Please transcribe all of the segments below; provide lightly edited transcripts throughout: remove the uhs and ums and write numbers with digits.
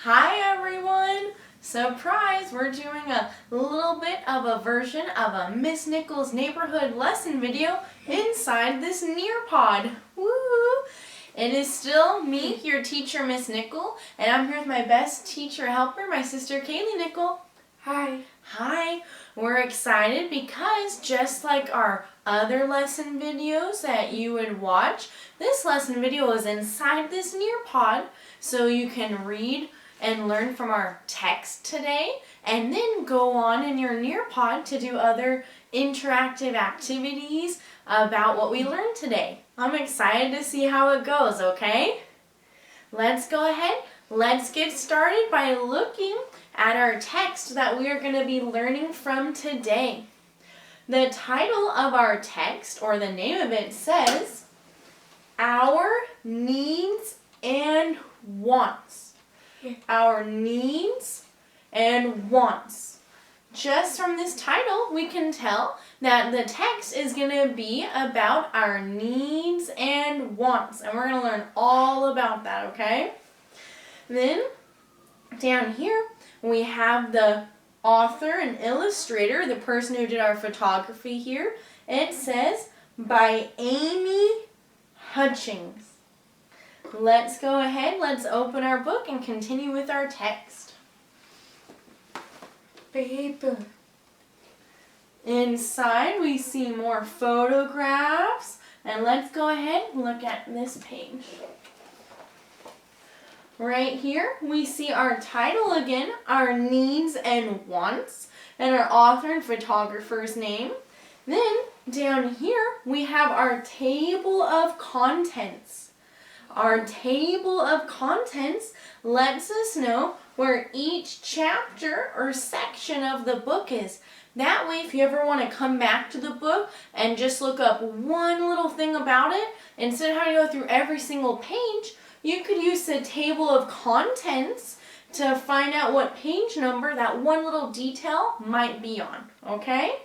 Hi everyone! Surprise! We're doing a little bit of a version of a Miss Nichols neighborhood lesson video inside this Nearpod. Woo! It is still me, your teacher, Miss Nickel, and I'm here with my best teacher helper, my sister Kaylee Nickel. Hi. Hi! We're excited because just like our other lesson videos that you would watch, this lesson video is inside this Nearpod, so you can read and learn from our text today, and then go on in your Nearpod to do other interactive activities about what we learned today. I'm excited to see how it goes, okay? Let's go ahead. Let's get started by looking at our text that we are going to be learning from today. The title of our text, or the name of it, says, Our Needs and Wants. Our needs and wants. Just from this title, we can tell that the text is going to be about our needs and wants. And we're going to learn all about that, okay? Then, down here, we have the author and illustrator, the person who did our photography here. It says, by Amy Hutchings. Let's go ahead, let's open our book and continue with our text. Paper. Inside we see more photographs, and let's go ahead and look at this page. Right here we see our title again, Our Needs and Wants, and our author and photographer's name. Then down here we have our table of contents. Our table of contents lets us know where each chapter or section of the book is. That way, if you ever want to come back to the book and just look up one little thing about it, instead of having to go through every single page, you could use the table of contents to find out what page number that one little detail might be on, okay?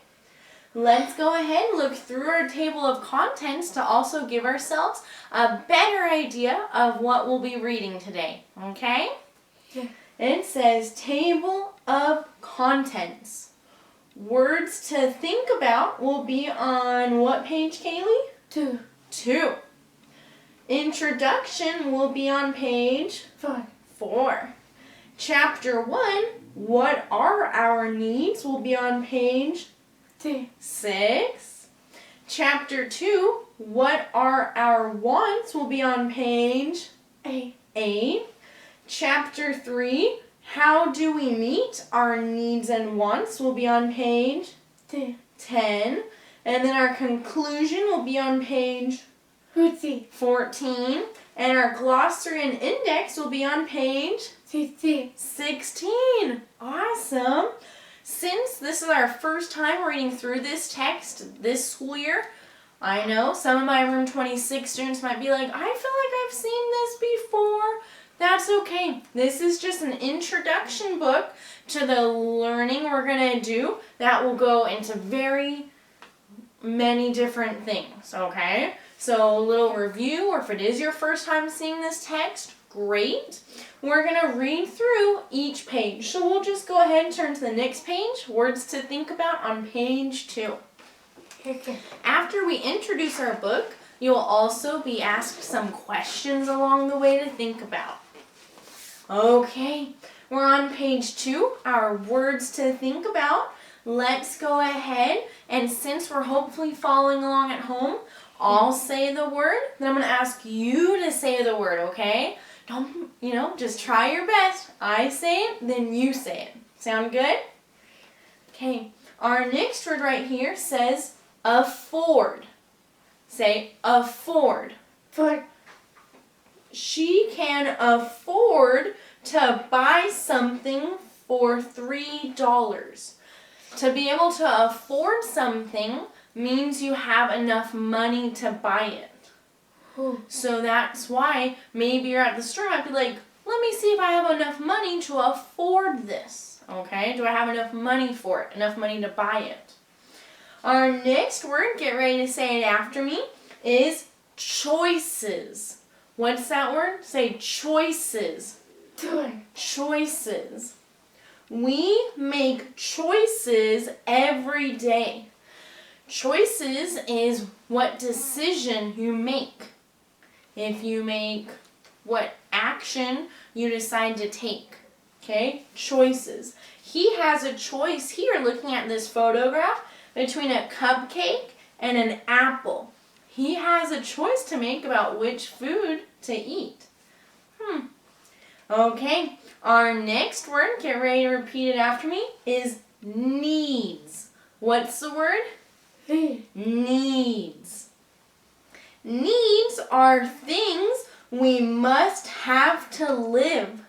Let's go ahead and look through our table of contents to also give ourselves a better idea of what we'll be reading today, okay? Yeah. It says table of contents. Words to think about will be on what page, Kaylee? 2. 2. Introduction will be on page 5. 4. Chapter 1, what are our needs, will be on page 6. Chapter 2, what are our wants, will be on page 8. Chapter 3, how do we meet our needs and wants, will be on page 10. And then our conclusion will be on page 14. And our glossary and index will be on page 16. Awesome. Since this is our first time reading through this text this school year, I know some of my Room 26 students might be like, I feel like I've seen this before. That's okay. This is just an introduction book to the learning we're going to do that will go into very many different things, okay? So a little review, or if it is your first time seeing this text, great. We're going to read through each page. So we'll just go ahead and turn to the next page, words to think about on page 2. Okay. After we introduce our book, you'll also be asked some questions along the way to think about. Okay, we're on page 2, our words to think about. Let's go ahead, and since we're hopefully following along at home, I'll say the word, then I'm going to ask you to say the word, okay? Don't, just try your best. I say it, then you say it. Sound good? Okay, our next word right here says afford. Say afford. For She can afford to buy something for $3. To be able to afford something means you have enough money to buy it. So that's why maybe you're at the store and I'd be like, let me see if I have enough money to afford this. Okay, do I have enough money for it? Enough money to buy it? Our next word, get ready to say it after me, is choices. What's that word? Say choices. Choices. We make choices every day. Choices is what decision you make. If you make what action you decide to take. Okay? Choices. He has a choice here, looking at this photograph, between a cupcake and an apple. He has a choice to make about which food to eat. Okay, our next word, get ready to repeat it after me, is needs. What's the word? Needs. Needs are things we must have to live.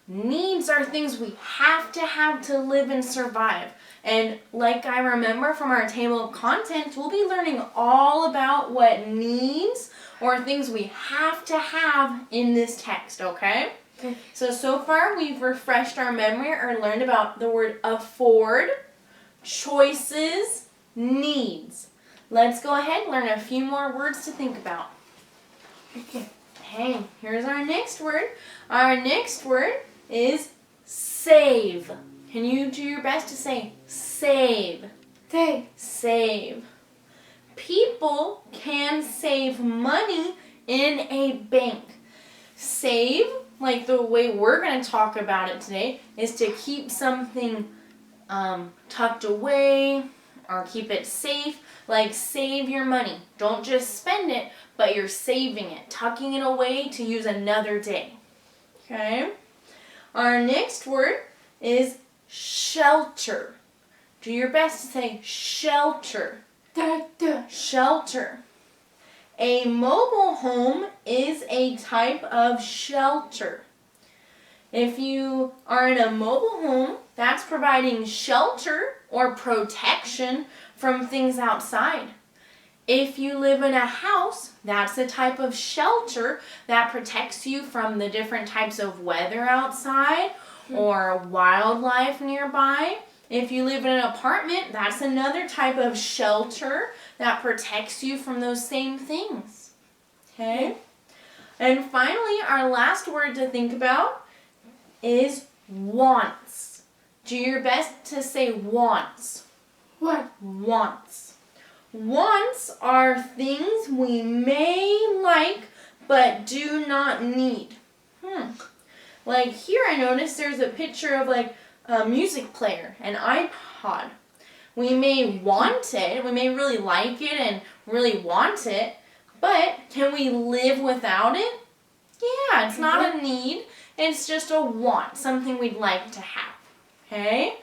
Needs are things we have to live and survive. And like I remember from our table of contents, we'll be learning all about what needs or things we have to have in this text, okay? So far we've refreshed our memory or learned about the word afford, choices, needs. Let's go ahead and learn a few more words to think about. Okay, here's our next word. Our next word is save. Can you do your best to say save? Save. People can save money in a bank. Save, like the way we're going to talk about it today, is to keep something tucked away or keep it safe. Like save your money. Don't just spend it, but you're saving it, tucking it away to use another day. Okay? Our next word is shelter. Do your best to say shelter. Shelter. A mobile home is a type of shelter. If you are in a mobile home, that's providing shelter or protection from things outside. If you live in a house, that's a type of shelter that protects you from the different types of weather outside or wildlife nearby. If you live in an apartment, that's another type of shelter that protects you from those same things. Okay? And finally, our last word to think about is wants. Do your best to say wants. Wants. Wants are things we may like but do not need. Like here I noticed there's a picture of like a music player, an iPod. We may want it, we may really like it and really want it, but can we live without it? Yeah, it's not a need, it's just a want, something we'd like to have. Okay?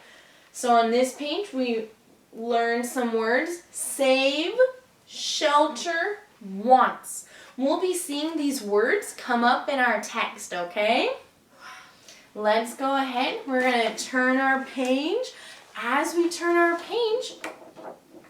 So on this page we learned some words: save, shelter, wants. We'll be seeing these words come up in our text, okay? Let's go ahead. We're going to turn our page. As we turn our page,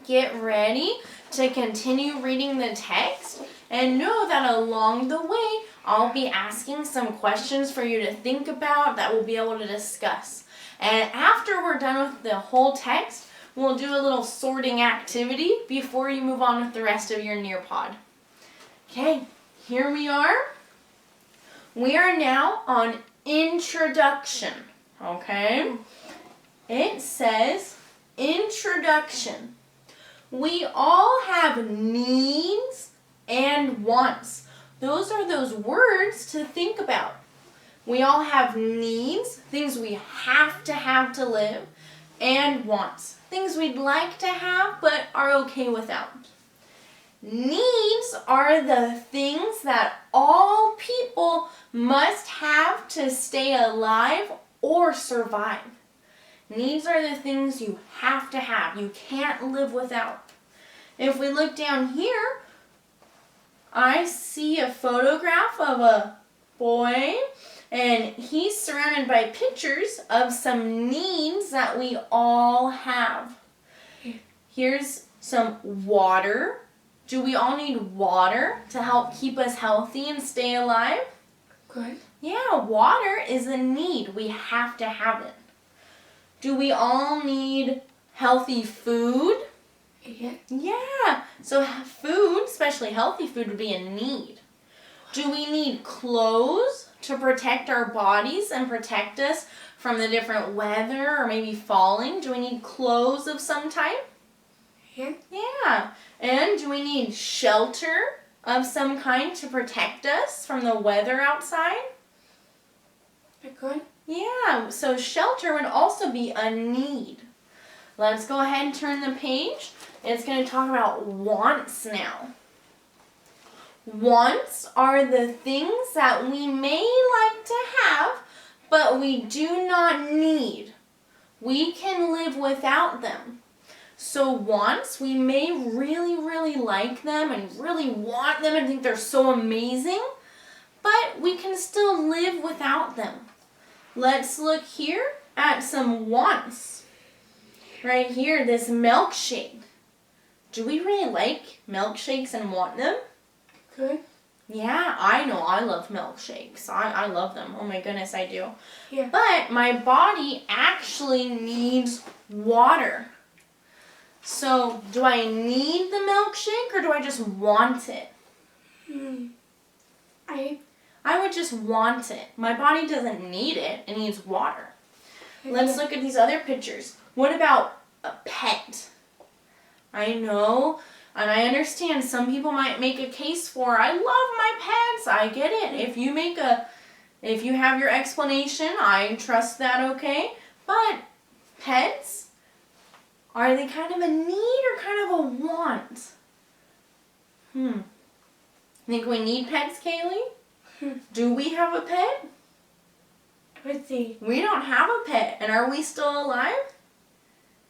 get ready to continue reading the text and know that along the way, I'll be asking some questions for you to think about that we'll be able to discuss. And after we're done with the whole text, we'll do a little sorting activity before you move on with the rest of your Nearpod. Okay, here we are. We are now on introduction, okay? It says introduction. We all have needs and wants. Those are those words to think about. We all have needs, things we have to live, and wants, things we'd like to have but are okay without. Needs are the things that all people must have to stay alive or survive. Needs are the things you have to have. You can't live without. If we look down here, I see a photograph of a boy, and he's surrounded by pictures of some needs that we all have. Here's some water. Do we all need water to help keep us healthy and stay alive? Good. Yeah, water is a need. We have to have it. Do we all need healthy food? Yeah. So food, especially healthy food, would be a need. Do we need clothes to protect our bodies and protect us from the different weather or maybe falling? Do we need clothes of some type? Yeah. Yeah. And do we need shelter of some kind to protect us from the weather outside? Good. Yeah, so shelter would also be a need. Let's go ahead and turn the page. It's going to talk about wants now. Wants are the things that we may like to have, but we do not need. We can live without them. So wants, we may really, really like them and really want them and think they're so amazing, but we can still live without them. Let's look here at some wants. Right here, this milkshake. Do we really like milkshakes and want them? Good. Yeah, I know. I love milkshakes. I love them. Oh my goodness, I do. Yeah. But my body actually needs water. So, do I need the milkshake or do I just want it? I would just want it. My body doesn't need it. It needs water. Let's look at these other pictures. What about a pet? I know, and I understand some people might make a case for, I love my pets. I get it. If you have your explanation, I trust that, okay? But pets, are they kind of a need or kind of a want? Think we need pets, Kaylee? Do we have a pet? Let's see. We don't have a pet. And are we still alive?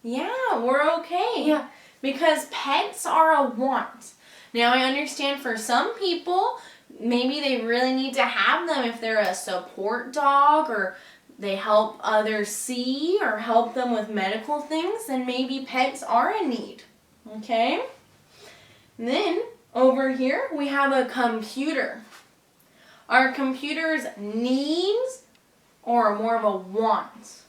Yeah, we're okay. Yeah. Because pets are a want. Now I understand for some people, maybe they really need to have them if they're a support dog or they help others see or help them with medical things, then maybe pets are a need. Okay? Then over here we have a computer. Are computers needs or more of a want?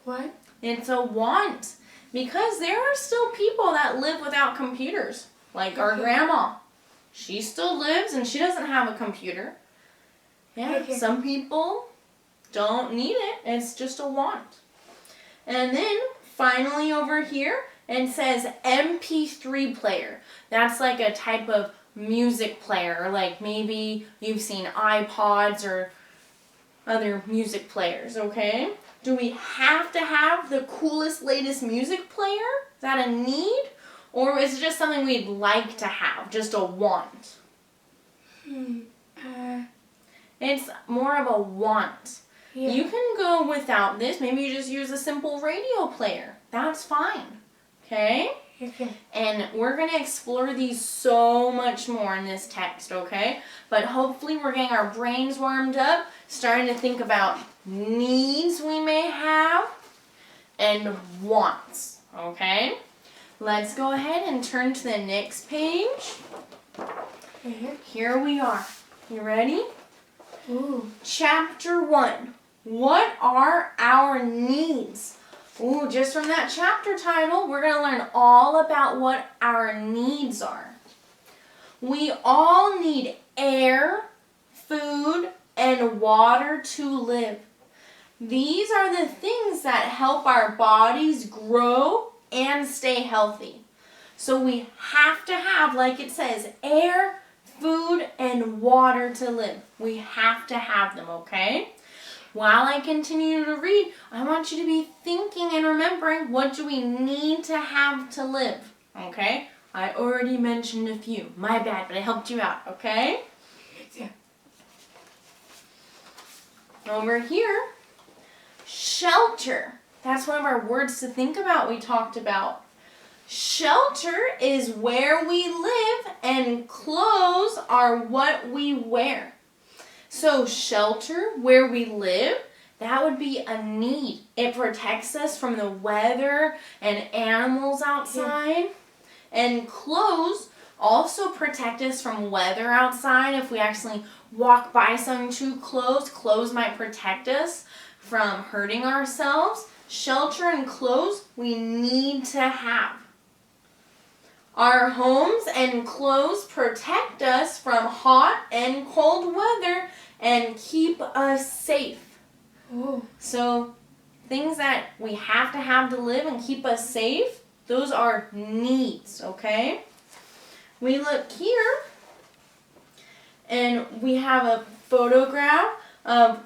What? It's a want because there are still people that live without computers, like our grandma. She still lives and she doesn't have a computer. Yeah, some people don't need it. It's just a want. And then finally over here, it says MP3 player. That's like a type of music player, like maybe you've seen iPods or other music players, okay? Do we have to have the coolest, latest music player? Is that a need? Or is it just something we'd like to have, just a want? It's more of a want. Yeah. You can go without this. Maybe you just use a simple radio player. That's fine, okay? Okay. And we're going to explore these so much more in this text, okay? But hopefully we're getting our brains warmed up, starting to think about needs we may have and wants, okay? Let's go ahead and turn to the next page. Here we are. You ready? Ooh. Chapter 1. What are our needs? Ooh, just from that chapter title, we're going to learn all about what our needs are. We all need air, food, and water to live. These are the things that help our bodies grow and stay healthy. So we have to have, like it says, air, food, and water to live. We have to have them, okay? While I continue to read, I want you to be thinking and remembering, what do we need to have to live, okay? I already mentioned a few. My bad, but I helped you out, okay? Yeah. Over here, shelter. That's one of our words to think about we talked about. Shelter is where we live and clothes are what we wear. So shelter, where we live, that would be a need. It protects us from the weather and animals outside. And clothes also protect us from weather outside. If we actually walk by something too close, clothes might protect us from hurting ourselves. Shelter and clothes we need to have. Our homes and clothes protect us from hot and cold weather and keep us safe. Oh. So things that we have to live and keep us safe, those are needs, okay? We look here and we have a photograph of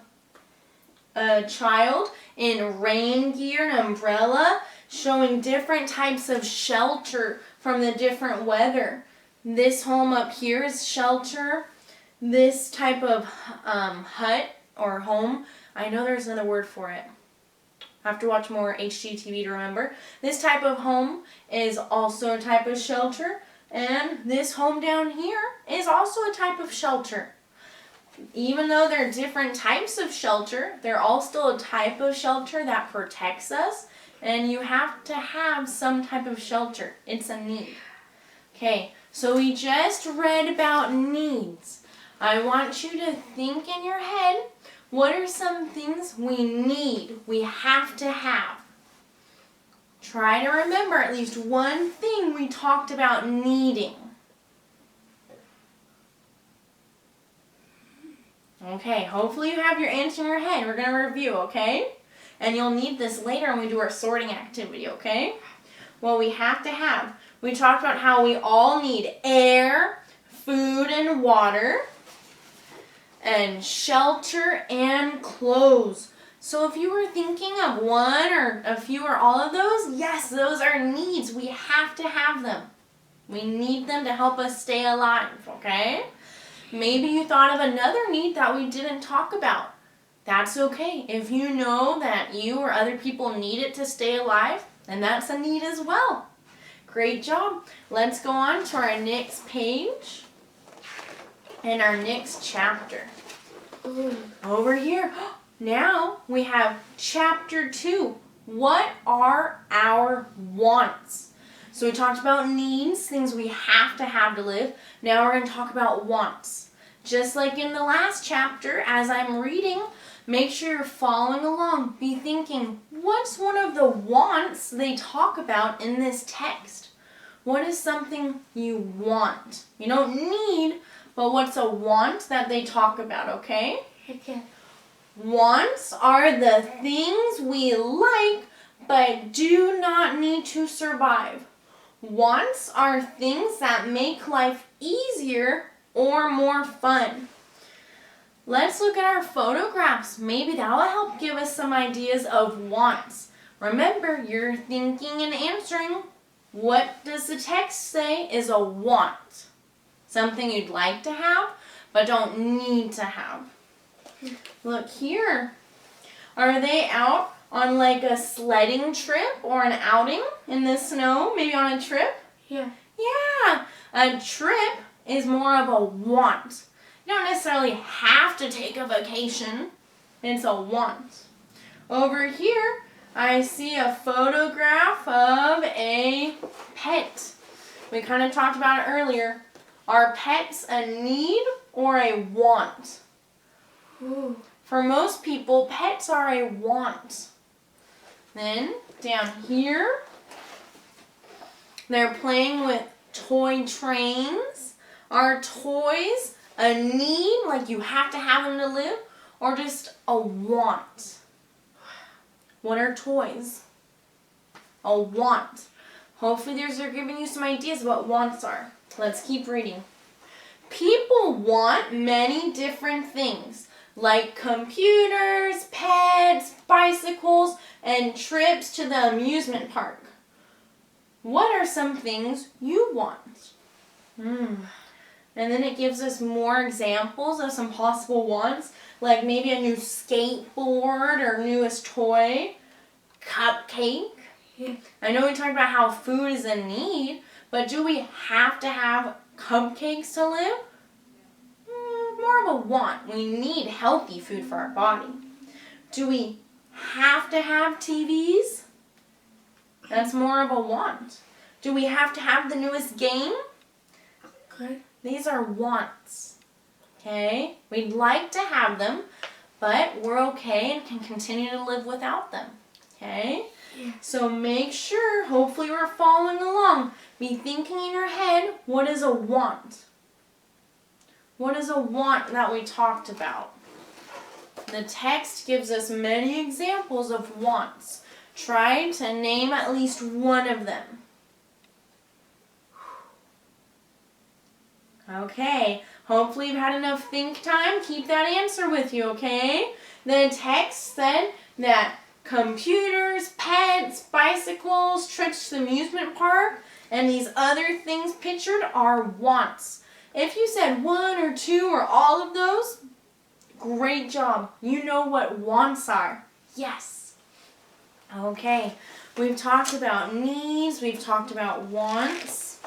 a child in rain gear and umbrella showing different types of shelter from the different weather. This home up here is shelter. This type of hut or home, I know there's another word for it. I have to watch more HGTV to remember. This type of home is also a type of shelter. And this home down here is also a type of shelter. Even though they're different types of shelter, they're all still a type of shelter that protects us. And you have to have some type of shelter. It's a need. Okay, so we just read about needs. I want you to think in your head, what are some things we need, we have to have? Try to remember at least one thing we talked about needing. Okay, hopefully you have your answer in your head. We're going to review, okay? And you'll need this later when we do our sorting activity, okay? Well, we have to have. We talked about how we all need air, food and water, and shelter and clothes. So if you were thinking of one or a few or all of those, yes, those are needs. We have to have them. We need them to help us stay alive, okay? Maybe you thought of another need that we didn't talk about. That's okay. If you know that you or other people need it to stay alive, then that's a need as well. Great job. Let's go on to our next page and our next chapter. Over here, now we have chapter 2. What are our wants? So we talked about needs, things we have to live. Now we're going to talk about wants. Just like in the last chapter, as I'm reading, make sure you're following along. Be thinking, what's one of the wants they talk about in this text? What is something you want? You don't need, but what's a want that they talk about, okay? Okay. Wants are the things we like but do not need to survive. Wants are things that make life easier or more fun. Let's look at our photographs. Maybe that will help give us some ideas of wants. Remember, you're thinking and answering. What does the text say is a want? Something you'd like to have, but don't need to have. Look here. Are they out on like a sledding trip or an outing in the snow? Maybe on a trip? Yeah. Yeah. A trip is more of a want. You don't necessarily have to take a vacation. It's a want. Over here, I see a photograph of a pet. We kind of talked about it earlier. Are pets a need or a want? Ooh. For most people, pets are a want. Then, down here, they're playing with toy trains. Are toys a need, like you have to have them to live, or just a want? What are toys? A want. Hopefully these are giving you some ideas of what wants are. Let's keep reading. People want many different things, like computers, pets, bicycles, and trips to the amusement park. What are some things you want? And then it gives us more examples of some possible wants, like maybe a new skateboard or newest toy, cupcake. Yeah. I know we talked about how food is a need, but do we have to have cupcakes to live? More of a want. We need healthy food for our body. Do we have to have TVs? That's more of a want. Do we have to have the newest game? Good. These are wants. Okay? We'd like to have them, but we're okay and can continue to live without them. Okay? Yeah. So make sure, hopefully we're following along. Be thinking in your head, what is a want? What is a want that we talked about? The text gives us many examples of wants. Try to name at least one of them. Okay, hopefully you've had enough think time. Keep that answer with you, okay? The text said that computers, pets, bicycles, trips to the amusement park, and these other things pictured are wants. If you said one or two or all of those, great job. You know what wants are. Yes. Okay, we've talked about needs, we've talked about wants.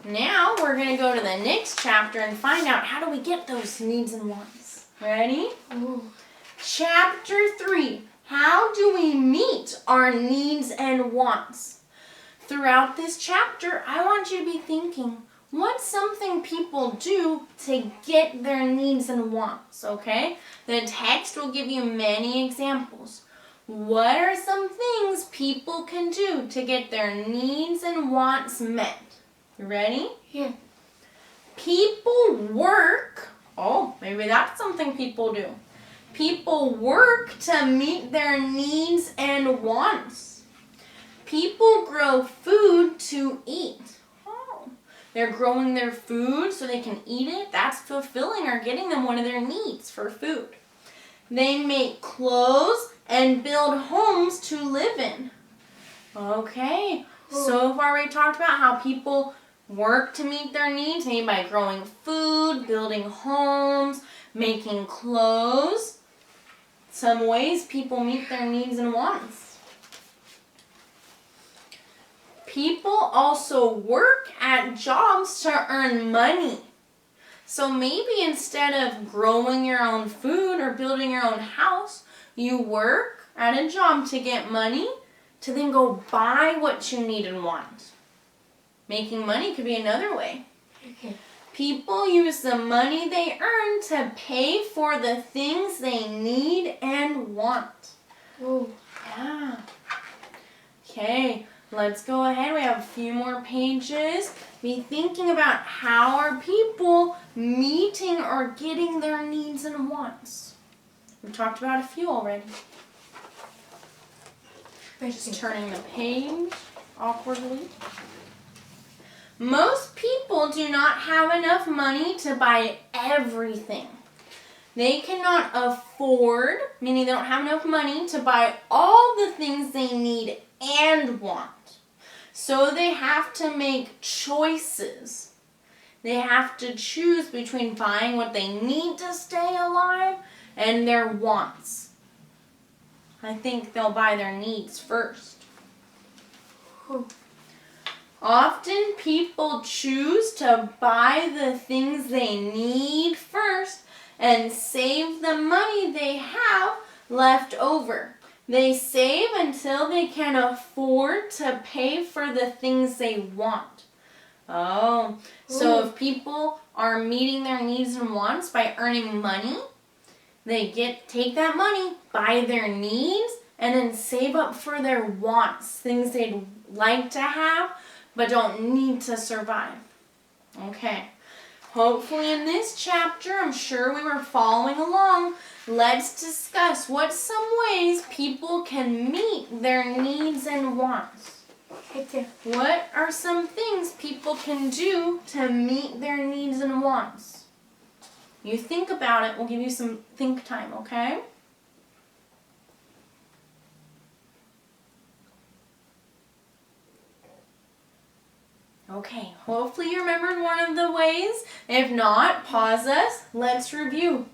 Now we're going to go to the next chapter and find out how do we get those needs and wants. Ready? Ooh. Chapter 3. How do we meet our needs and wants? Throughout this chapter, I want you to be thinking, what's something people do to get their needs and wants, okay? The text will give you many examples. What are some things people can do to get their needs and wants met? You ready? Yeah. People work. Oh, maybe that's something people do. People work to meet their needs and wants. People grow food to eat. Oh, they're growing their food so they can eat it. That's fulfilling or getting them one of their needs for food. They make clothes and build homes to live in. Okay, so far we talked about how people work to meet their needs, maybe by growing food, building homes, making clothes. Some ways people meet their needs and wants. People also work at jobs to earn money. So maybe instead of growing your own food or building your own house, you work at a job to get money to then go buy what you need and want. Making money could be another way. Okay. People use the money they earn to pay for the things they need and want. Ooh. Yeah. Okay, let's go ahead. We have a few more pages. Be thinking about how are people meeting or getting their needs and wants. We've talked about a few already. Just turning the page awkwardly. Most people do not have enough money to buy everything. They cannot afford, meaning they don't have enough money to buy all the things they need and want. So they have to make choices. They have to choose between buying what they need to stay alive and their wants. I think they'll buy their needs first. Ooh. Often people choose to buy the things they need first and save the money they have left over. They save until they can afford to pay for the things they want. Oh, so if people are meeting their needs and wants by earning money, they take that money, buy their needs, and then save up for their wants, things they'd like to have, but don't need to survive. Okay. Hopefully in this chapter, I'm sure we were following along. Let's discuss what's some ways people can meet their needs and wants. Okay. What are some things people can do to meet their needs and wants? You think about it. We'll give you some think time, okay? Okay, hopefully you remembered one of the ways. If not, pause us. Let's review.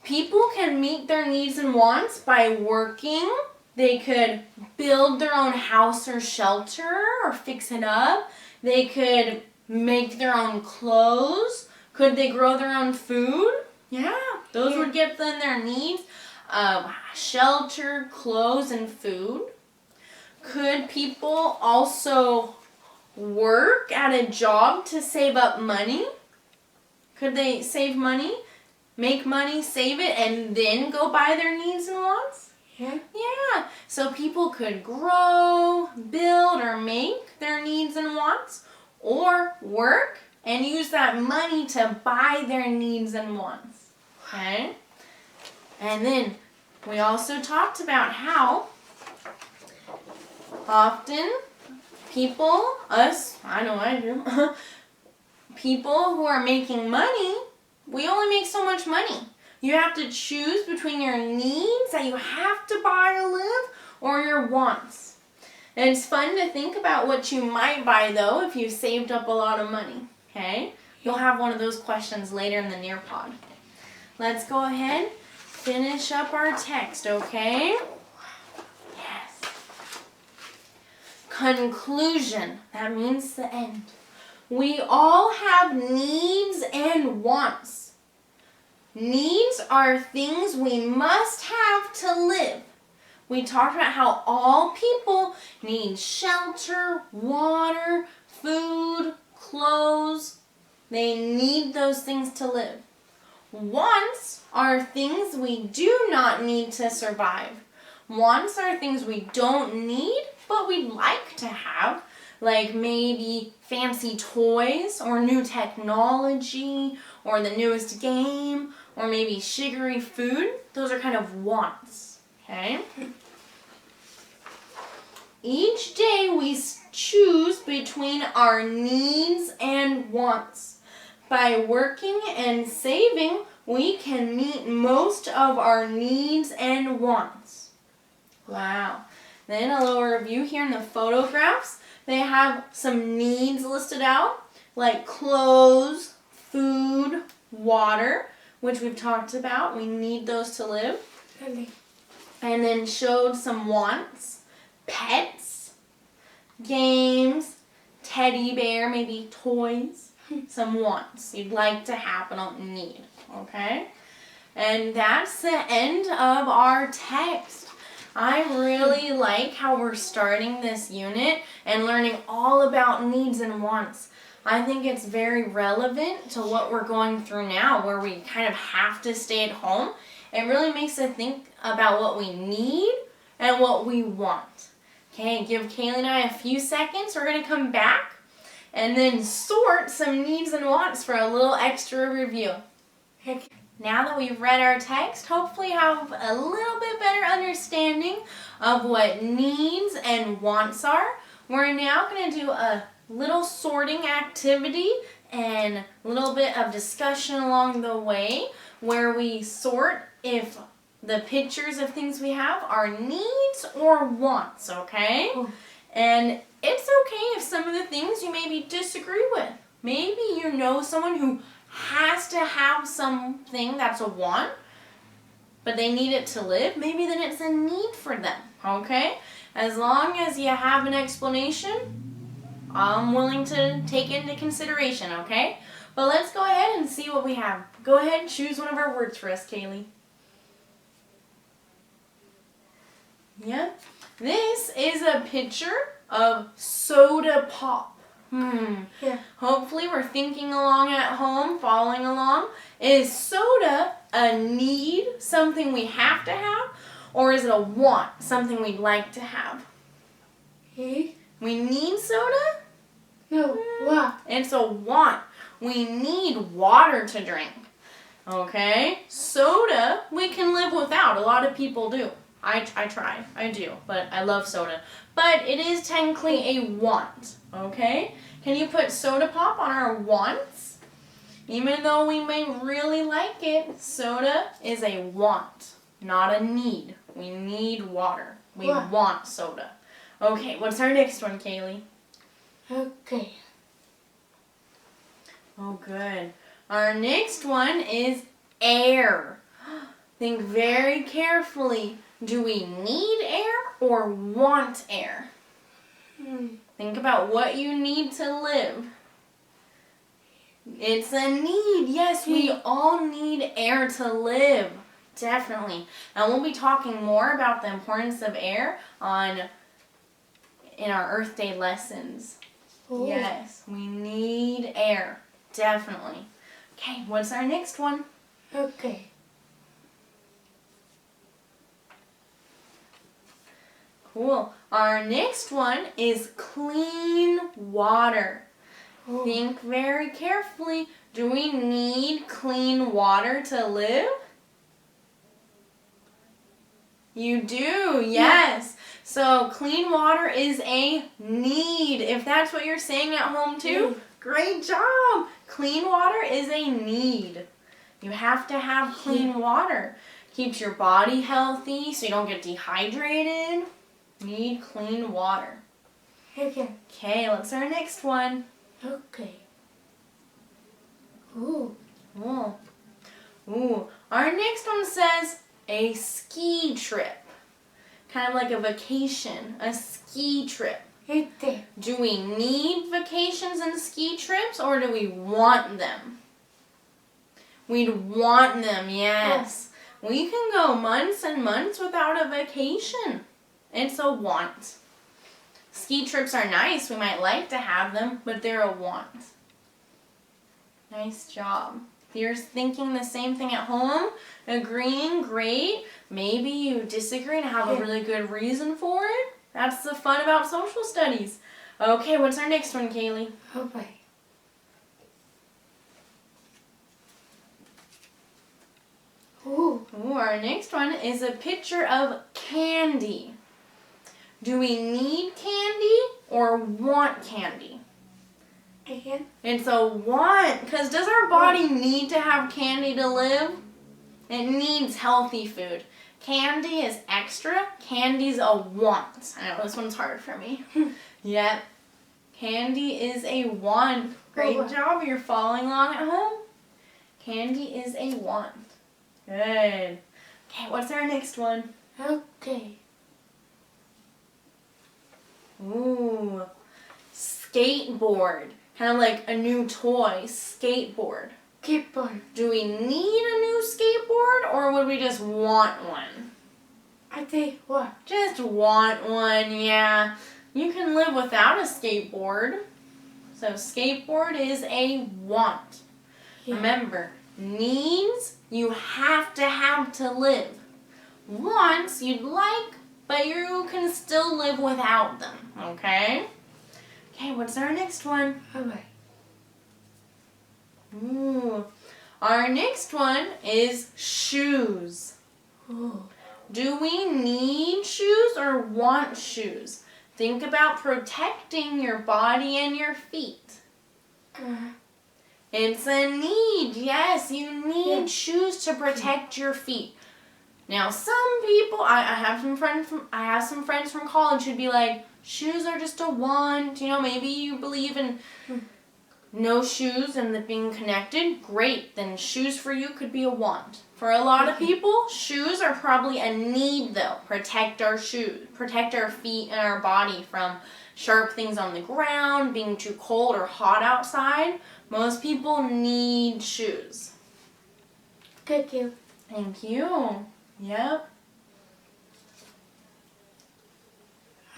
People can meet their needs and wants by working. They could build their own house or shelter or fix it up. They could make their own clothes. Could they grow their own food? Yeah, those would get them their needs. Shelter, clothes, and food. Could people also work at a job to save up money? Could they save money, make money, save it, and then go buy their needs and wants? Yeah. Yeah. So people could grow, build, or make their needs and wants, or work and use that money to buy their needs and wants. Okay? And then we also talked about how often people, I know I do, people who are making money, we only make so much money. You have to choose between your needs that you have to buy to live or your wants. And it's fun to think about what you might buy though if you saved up a lot of money, okay? You'll have one of those questions later in the Nearpod. Let's go ahead, finish up our text, okay? Yes. Conclusion, that means the end. We all have needs and wants. Needs are things we must have to live. We talked about how all people need shelter, water, food, clothes. They need those things to live. Wants are things we do not need to survive. Wants are things we don't need, but we'd like to have, like maybe fancy toys or new technology or the newest game or maybe sugary food. Those are kind of wants, okay? Each day we choose between our needs and wants. By working and saving, we can meet most of our needs and wants. Wow. Then a little review here in the photographs. They have some needs listed out, like clothes, food, water, which we've talked about. We need those to live. And then showed some wants, pets, games, teddy bear, maybe toys, some wants you'd like to have but don't need, okay? And that's the end of our text. I really like how we're starting this unit and learning all about needs and wants. I think it's very relevant to what we're going through now, where we kind of have to stay at home. It really makes us think about what we need and what we want. Okay, give Kaylee and I a few seconds. We're going to come back and then sort some needs and wants for a little extra review. Now that we've read our text, hopefully you have a little bit better understanding of what needs and wants are. We're now going to do a little sorting activity and a little bit of discussion along the way where we sort if the pictures of things we have are needs or wants, okay? And it's okay if some of the things you maybe disagree with. Maybe you know someone who has to have something that's a want, but they need it to live. Maybe then it's a need for them, okay? As long as you have an explanation, I'm willing to take into consideration, okay? But let's go ahead and see what we have. Go ahead and choose one of our words for us, Kaylee. Yep. This is a picture of soda pop. Yeah. Hopefully we're thinking along at home, following along. Is soda a need, something we have to have, or is it a want, something we'd like to have? Hey? We need soda? No, what? It's a want. We need water to drink. Okay? Soda, we can live without. A lot of people do. I try. I do. But I love soda. But it is technically a want. Okay? Can you put soda pop on our wants? Even though we may really like it, soda is a want, not a need. We need water. We want soda. Okay, what's our next one, Kaylee? Okay. Oh, good. Our next one is air. Think very carefully. Do we need air or want air? Think about what you need to live. It's a need. Yes, we all need air to live. Definitely. And we'll be talking more about the importance of air in our Earth Day lessons. Oh. Yes, we need air. Definitely. Okay, what's our next one? Okay. Cool. Our next one is clean water. Oh. Think very carefully. Do we need clean water to live? You do, yes. So clean water is a need. If that's what you're saying at home too, great job. Clean water is a need. You have to have clean water. Keeps your body healthy so you don't get dehydrated. Need clean water. Okay. Okay, let's do our next one. Okay. Ooh. Ooh. Ooh. Our next one says a ski trip. Kind of like a vacation, a ski trip. Okay. Do we need vacations and ski trips or do we want them? We'd want them, yes. We can go months and months without a vacation. It's a want. Ski trips are nice. We might like to have them, but they're a want. Nice job. If you're thinking the same thing at home, agreeing, great. Maybe you disagree and have a really good reason for it. That's the fun about social studies. Okay, what's our next one, Kaylee? Okay. Ooh. Ooh, our next one is a picture of candy. Do we need candy or want candy? Again. It's a want, because does our body need to have candy to live? It needs healthy food. Candy is extra. Candy's a want. I know this one's hard for me. Yep. Candy is a want. Great job. You're following along at home. Candy is a want. Good. Okay, what's our next one? Okay. Ooh. Skateboard. Kind of like a new toy. Skateboard. Skateboard. Do we need a new skateboard or would we just want one? I think what? Just want one, yeah. You can live without a skateboard. So skateboard is a want. Yeah. Remember, needs you have to live. Wants you'd like, but you can still live without them, okay? Okay, what's our next one? Okay. Ooh. Our next one is shoes. Ooh. Do we need shoes or want shoes? Think about protecting your body and your feet. It's a need. Yes, you need shoes to protect your feet. Now, some people, I have some friends from college who'd be like, shoes are just a want. You know, maybe you believe in no shoes and the being connected. Great, then shoes for you could be a want. For a lot of people, shoes are probably a need though. Protect our feet and our body from sharp things on the ground, being too cold or hot outside. Most people need shoes. Thank you. Thank you. Yep.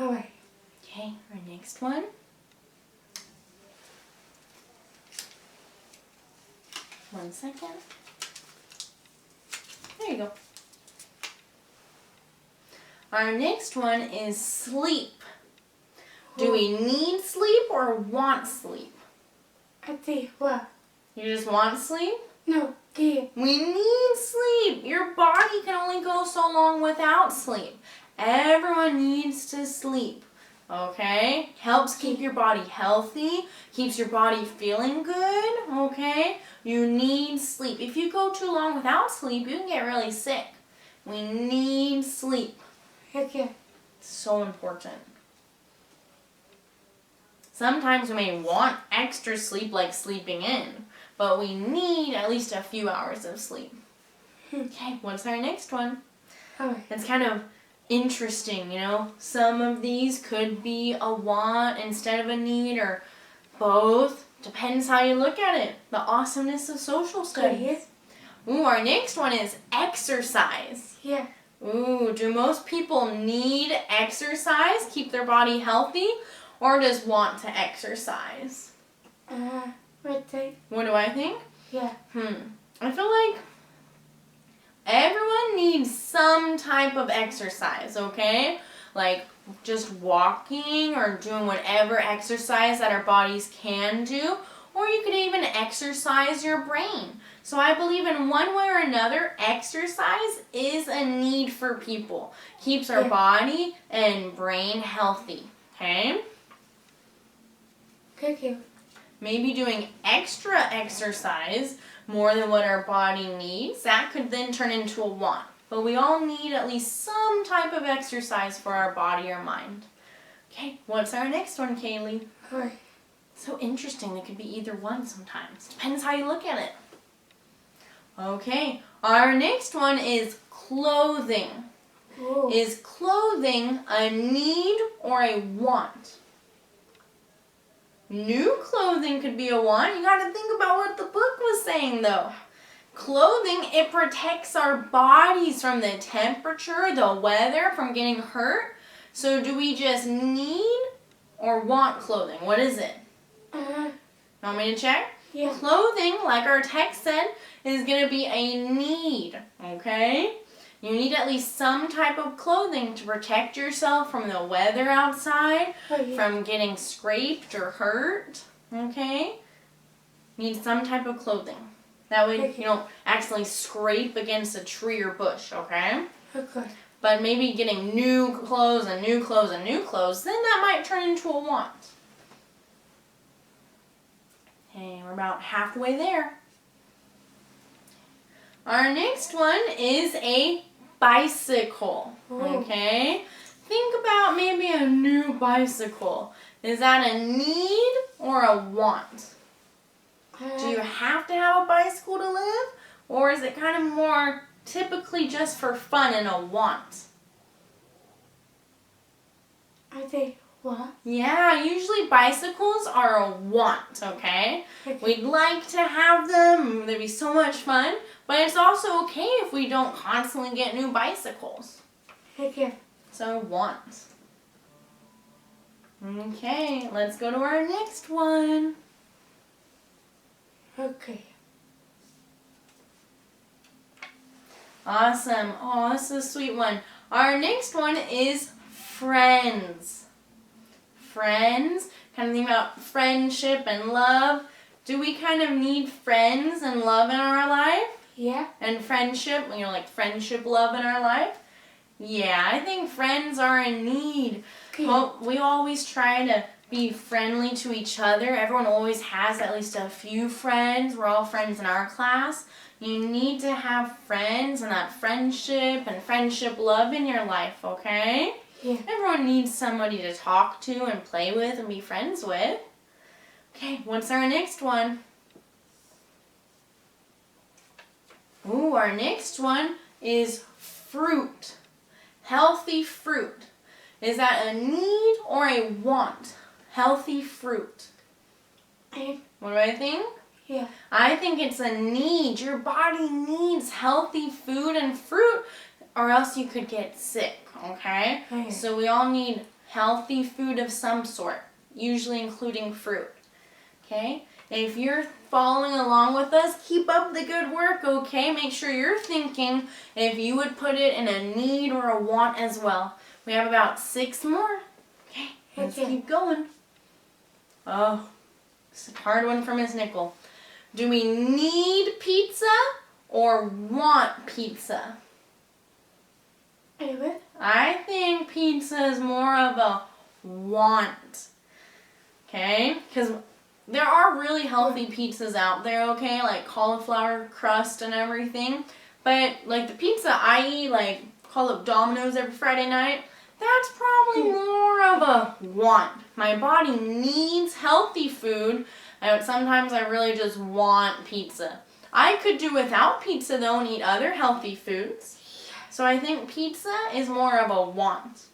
Alright. Okay, our next one. One second. There you go. Our next one is sleep. Do we need sleep or want sleep? I think what? You just want sleep? No, dear. We need sleep. Your body can only go so long without sleep. Everyone needs to sleep. Okay? Helps keep your body healthy. Keeps your body feeling good. Okay? You need sleep. If you go too long without sleep, you can get really sick. We need sleep. Okay. It's so important. Sometimes we may want extra sleep like sleeping in, but we need at least a few hours of sleep. Okay, what's our next one? Alright. It's kind of interesting, you know. Some of these could be a want instead of a need or both. Depends how you look at it. The awesomeness of social studies. Ooh, our next one is exercise. Yeah. Ooh, do most people need exercise, keep their body healthy, or just want to exercise? What thing? What do I think? Yeah. I feel like everyone needs some type of exercise, okay? Like just walking or doing whatever exercise that our bodies can do. Or you could even exercise your brain. So I believe in one way or another, exercise is a need for people. Keeps our body and brain healthy, okay? Thank you. Maybe doing extra exercise, more than what our body needs, that could then turn into a want. But we all need at least some type of exercise for our body or mind. Okay, what's our next one, Kaylee? Alright. So interesting, it could be either one sometimes. Depends how you look at it. Okay, our next one is clothing. Ooh. Is clothing a need or a want? New clothing could be a want. You got to think about what the book was saying though. Clothing, it protects our bodies from the temperature, the weather, from getting hurt. So do we just need or want clothing? What is it? Want me to check? Yeah. Clothing, like our text said, is going to be a need, okay? You need at least some type of clothing to protect yourself from the weather outside, from getting scraped or hurt, okay? You need some type of clothing. That way you don't accidentally scrape against a tree or bush, okay? Okay. But maybe getting new clothes and new clothes and new clothes, then that might turn into a want. Okay, we're about halfway there. Our next one is a bicycle, okay? Think about maybe a new bicycle. Is that a need or a want? Do you have to have a bicycle to live? Or is it kind of more typically just for fun and a want? I think what? Yeah, usually bicycles are a want, okay? We'd like to have them, they'd be so much fun, but it's also okay if we don't constantly get new bicycles. Okay. So, want. Okay, let's go to our next one. Okay. Awesome. Oh, this is a sweet one. Our next one is friends. Friends, kind of think about friendship and love. Do we kind of need friends and love in our life? Yeah. And friendship, like friendship, love in our life? Yeah, I think friends are in need. Okay. Well, we always try to be friendly to each other. Everyone always has at least a few friends. We're all friends in our class. You need to have friends and that friendship and friendship love in your life, okay? Yeah. Everyone needs somebody to talk to and play with and be friends with. Okay, what's our next one? Ooh, our next one is fruit. Healthy fruit. Is that a need or a want? Healthy fruit. What do I think? Yeah. I think it's a need. Your body needs healthy food and fruit or else you could get sick, okay? Okay. So we all need healthy food of some sort, usually including fruit, okay? If you're following along with us, keep up the good work, okay? Make sure you're thinking if you would put it in a need or a want as well. We have about 6 more. Okay, let's keep going. Oh, it's a hard one for Miss Nickel. Do we need pizza or want pizza? Anyway. I think pizza is more of a want. Okay? Because there are really healthy pizzas out there, okay? Like cauliflower crust and everything. But like the pizza I eat, like call up Domino's every Friday night, that's probably more of a want. My body needs healthy food. Sometimes I really just want pizza. I could do without pizza though and eat other healthy foods. So I think pizza is more of a want.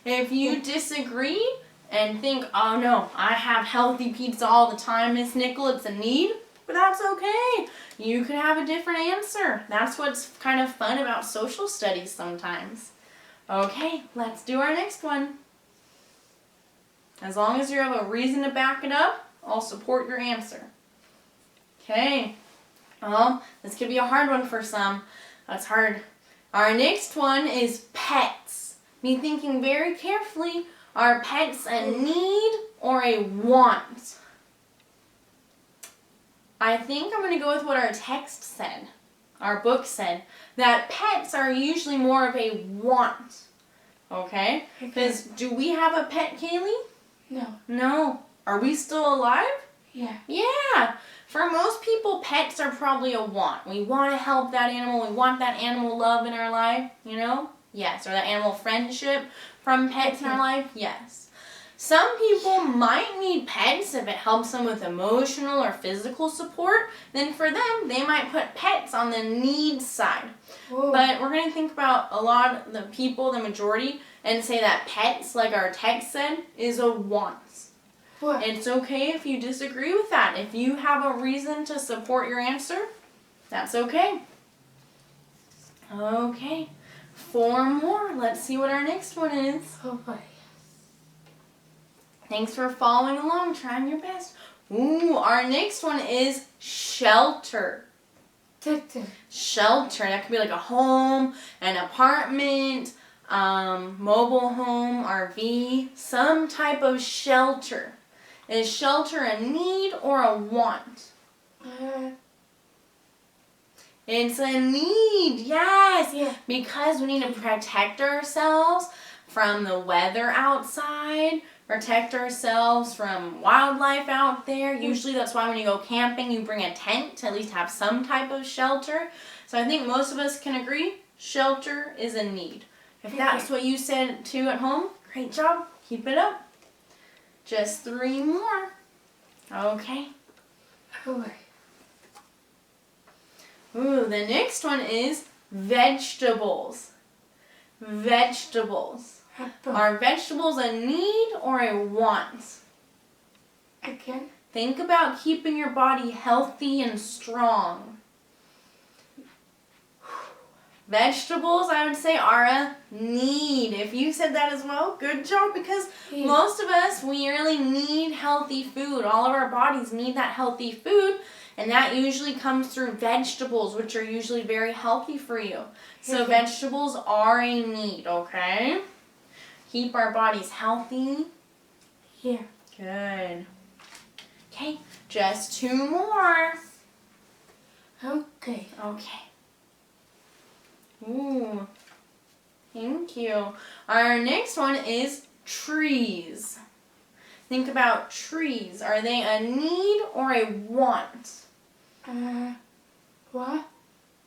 If you disagree and think, oh no, I have healthy pizza all the time, Miss Nickel, it's a need, but that's okay. You could have a different answer. That's what's kind of fun about social studies sometimes. Okay, let's do our next one. As long as you have a reason to back it up, I'll support your answer. Okay. Well, this could be a hard one for some. That's hard. Our next one is pets. Be thinking very carefully, are pets a need or a want? I think I'm going to go with what our text said. Our book said that pets are usually more of a want. Okay? Because do we have a pet, Kaylee? No. No. Are we still alive? Yeah. Yeah. For most people, pets are probably a want. We want to help that animal. We want that animal love in our life, you know? Yes. Or that animal friendship from pets in our life? Yes. Some people might need pets if it helps them with emotional or physical support. Then for them, they might put pets on the needs side. Whoa. But we're going to think about a lot of the people, the majority, and say that pets, like our text said, is a want. What? It's okay if you disagree with that. If you have a reason to support your answer, that's okay. Okay. 4 more. Let's see what our next one is. Oh boy. Thanks for following along, trying your best. Ooh, our next one is shelter. Shelter. That could be like a home, an apartment, mobile home, RV, some type of shelter. Is shelter a need or a want? It's a need, yes. Yeah. Because we need to protect ourselves from the weather outside, protect ourselves from wildlife out there. Usually that's why when you go camping, you bring a tent to at least have some type of shelter. So I think most of us can agree, shelter is a need. If that's what you said too at home, great job. Keep it up. Just 3 more. Okay. Oh boy. Ooh, the next one is vegetables. Vegetables. Apple. Are vegetables a need or a want? Again. Think about keeping your body healthy and strong. Vegetables, I would say, are a need. If you said that as well, good job, because most of us, we really need healthy food. All of our bodies need that healthy food, and that usually comes through vegetables, which are usually very healthy for you. So vegetables are a need, okay? Keep our bodies healthy. Yeah. Good. Okay, just 2 more. Okay. Okay. Ooh, thank you. Our next one is trees. Think about trees. Are they a need or a want? What?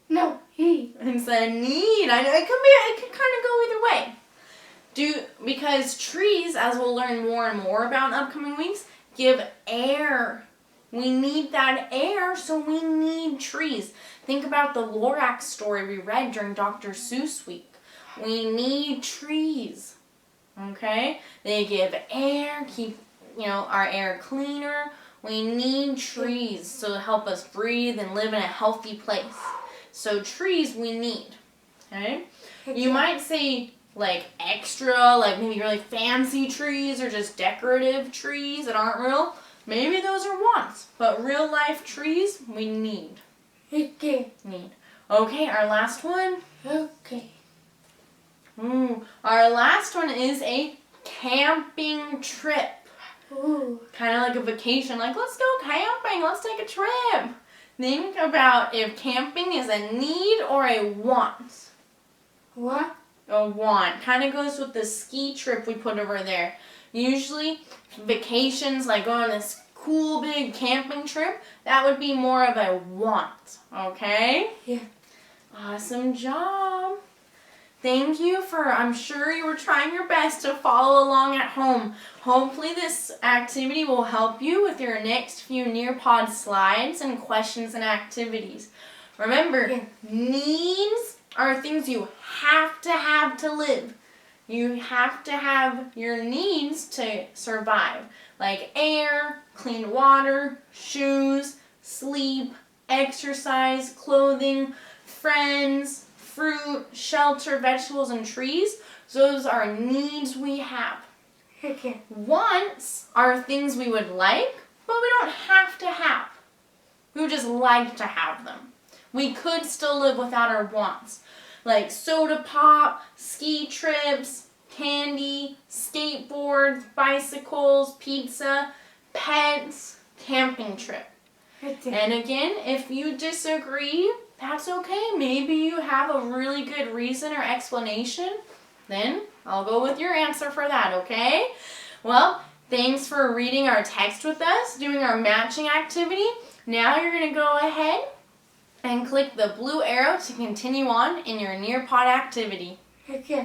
No, he. It's a need. I know it could kind of go either way. Because trees, as we'll learn more and more about in upcoming weeks, give air. We need that air, so we need trees. Think about the Lorax story we read during Dr. Seuss week. We need trees. Okay? They give air, keep, our air cleaner. We need trees to help us breathe and live in a healthy place. So trees we need. Okay? You might say like extra, like maybe really fancy trees or just decorative trees that aren't real. Maybe those are wants, but real life trees we need. Okay. Okay, our last one. Okay. Our last one is a camping trip. Ooh. Kind of like a vacation, like let's go camping, let's take a trip. Think about if camping is a need or a want. What? A want. Kind of goes with the ski trip we put over there. Usually vacations, like going on this cool big camping trip, that would be more of a want. Okay? Yeah. Awesome job. Thank you I'm sure you were trying your best to follow along at home. Hopefully this activity will help you with your next few Nearpod slides and questions and activities. Remember, needs are things you have to live. You have to have your needs to survive, like air, clean water, shoes, sleep, exercise, clothing, friends, fruit, shelter, vegetables, and trees. Those are needs we have. Okay. Wants are things we would like, but we don't have to have. We would just like to have them. We could still live without our wants, like soda pop, ski trips, candy, skateboards, bicycles, pizza, pets, camping trip. Okay. And again, if you disagree, that's okay. Maybe you have a really good reason or explanation. Then I'll go with your answer for that, okay? Well, thanks for reading our text with us, doing our matching activity. Now you're going to go ahead and click the blue arrow to continue on in your Nearpod activity. Okay.